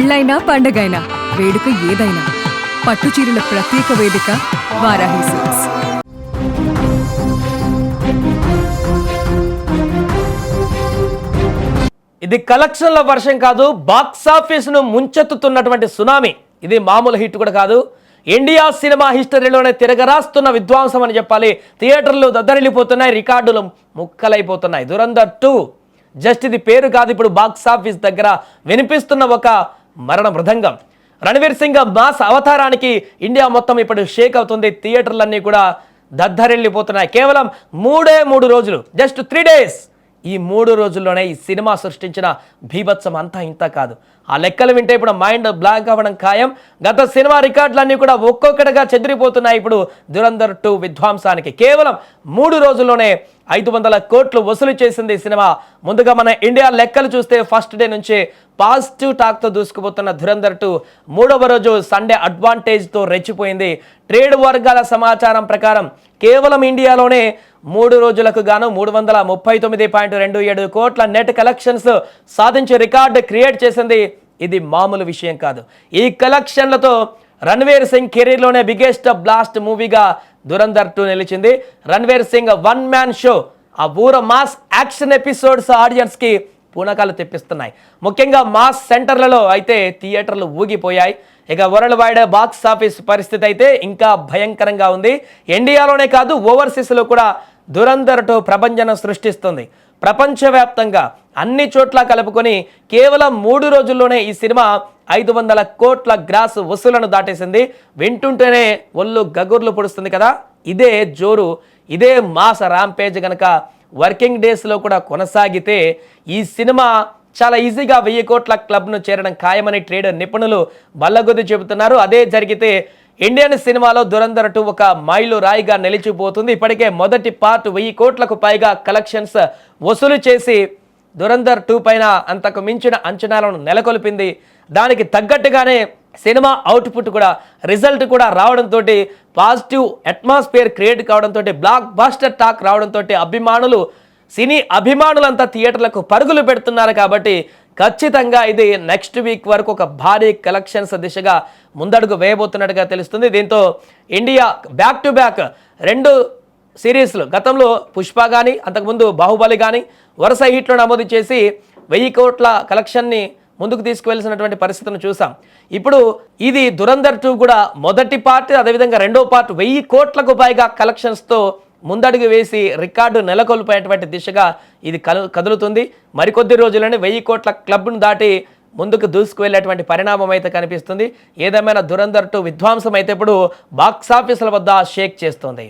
పెళ్ళైనా పండగైనా వేడుక ఏదైనా పట్టుచీరల ప్రత్యేక వేదిక వారాహి సిల్క్స్. ఇది కలెక్షన్ల వర్షం కాదు, బాక్సాఫీస్ను ముంచెత్తుతున్నటువంటి సునామీ. ఇది మామూలు హిట్ కూడా కాదు, ఇండియా సినిమా హిస్టరీలోనే తిరగరాస్తున్న విధ్వంసం అని చెప్పాలి. థియేటర్లు దద్దరిల్లిపోతున్నాయి, రికార్డులు ముక్కలైపోతున్నాయి. దురంధర్ 2 జస్ట్ ఇది పేరు కాదు, ఇప్పుడు బాక్సాఫీస్ దగ్గర వినిపిస్తున్న ఒక మరణ మృదంగం. రణవీర్ సింగ్ మాస్ అవతారానికి ఇండియా మొత్తం ఇప్పుడు షేక్ అవుతుంది. థియేటర్లన్నీ కూడా దద్దరిల్లిపోతున్నాయి. కేవలం 3 రోజులు, జస్ట్ 3 days. ఈ 3 రోజుల్లోనే ఈ సినిమా సృష్టించిన బీభత్సం అంతా ఇంత కాదు. ఆ లెక్కలు వింటే ఇప్పుడు మైండ్ బ్లాంక్ అవ్వడం ఖాయం. గత సినిమా రికార్డులన్నీ కూడా ఒక్కొక్కటిగా చెదిరిపోతున్నాయి ఇప్పుడు దురంధర్ 2 విధ్వంసానికి. కేవలం 3 రోజుల్లోనే 500 కోట్లు వసూలు చేసింది ఈ సినిమా. ముందుగా మన ఇండియా లెక్కలు చూస్తే ఫస్ట్ డే నుంచి పాజిటివ్ టాక్తో దూసుకుపోతున్న దురంధర్ 2 3వ రోజు సండే అడ్వాంటేజ్తో రెచ్చిపోయింది. ట్రేడ్ వర్గాల సమాచారం ప్రకారం కేవలం ఇండియాలోనే 3 రోజులకు గాను 339.27 కోట్ల నెట్ కలెక్షన్స్ సాధించే రికార్డు క్రియేట్ చేసింది. ఇది మామూలు విషయం కాదు. ఈ కలెక్షన్లతో రణ్వీర్ సింగ్ కెరీర్లోనే బిగ్గెస్ట్ బ్లాస్ట్ మూవీగా దురంధర్ 2 నిలిచింది. Ranveer sing one man show, ఆ ఊర మాస్ యాక్షన్ ఎపిసోడ్స్ ఆడియన్స్కి పూనకాలు తెప్పిస్తున్నాయి. ముఖ్యంగా మాస్ సెంటర్లలో అయితే థియేటర్లు ఊగిపోయాయి. ఇక వరల్డ్ వైడ్ బాక్స్ ఆఫీస్ పరిస్థితి అయితే ఇంకా భయంకరంగా ఉంది. ఇండియాలోనే కాదు, ఓవర్సీస్లో కూడా దురంధర్ 2 ప్రభంజనం సృష్టిస్తుంది. ప్రపంచవ్యాప్తంగా అన్ని చోట్ల కలుపుకొని కేవలం 3 రోజుల్లోనే ఈ సినిమా 500 కోట్ల గ్రాస్ వసూలను దాటేసింది. వింటుంటేనే ఒళ్ళు గగుర్లు పొడుస్తుంది కదా. ఇదే జోరు, ఇదే మాస్ ర్యాంపేజ్ గనక వర్కింగ్ డేస్లో కూడా కొనసాగితే ఈ సినిమా చాలా ఈజీగా 1000 కోట్ల క్లబ్ను చేరడం ఖాయమని ట్రేడ్ నిపుణులు బల్లగొద్ది చెబుతున్నారు. అదే జరిగితే ఇండియన్ సినిమాలో దురంధర్ 2 ఒక మైలు రాయిగా నిలిచిపోతుంది. ఇప్పటికే మొదటి పార్ట్ 1000 కోట్లకు పైగా కలెక్షన్స్ వసూలు చేసి దురంధర్ 2 పైన అంతకు మించిన అంచనాలను నెలకొల్పింది. దానికి తగ్గట్టుగానే సినిమా అవుట్పుట్ కూడా, రిజల్ట్ కూడా రావడంతో, పాజిటివ్ అట్మాస్ఫియర్ క్రియేట్ కావడంతో, బ్లాక్ బాస్టర్ టాక్ రావడంతో అభిమానులు, సినీ అభిమానులంతా థియేటర్లకు పరుగులు పెడుతున్నారు. కాబట్టి ఖచ్చితంగా ఇది నెక్స్ట్ వీక్ వరకు ఒక భారీ కలెక్షన్స్ దిశగా ముందడుగు వేయబోతున్నట్టుగా తెలుస్తుంది. దీంతో ఇండియా బ్యాక్ టు బ్యాక్ 2 సిరీస్లు, గతంలో పుష్ప కానీ అంతకుముందు బాహుబలి కానీ వరుస హిట్లు నమోదు చేసి 1000 కోట్ల కలెక్షన్ని ముందుకు తీసుకువెళ్ళినటువంటి పరిస్థితిని చూసాం. ఇప్పుడు ఇది దురంధర్ 2 కూడా మొదటి పార్ట్, అదేవిధంగా 2వ పార్ట్ 1000 కోట్లకు పైగా కలెక్షన్స్తో ముందడుగు వేసి రికార్డు నెలకొల్పేటువంటి దిశగా ఇది కదులుతుంది. మరికొద్ది రోజులని 1000 కోట్ల క్లబ్ను దాటి ముందుకు దూసుకువెళ్ళేటువంటి పరిణామం అయితే కనిపిస్తుంది. ఏదేమైనా దురంధర్ 2 విధ్వంసం అయితే ఇప్పుడు బాక్సాఫీసుల వద్ద షేక్ చేస్తుంది.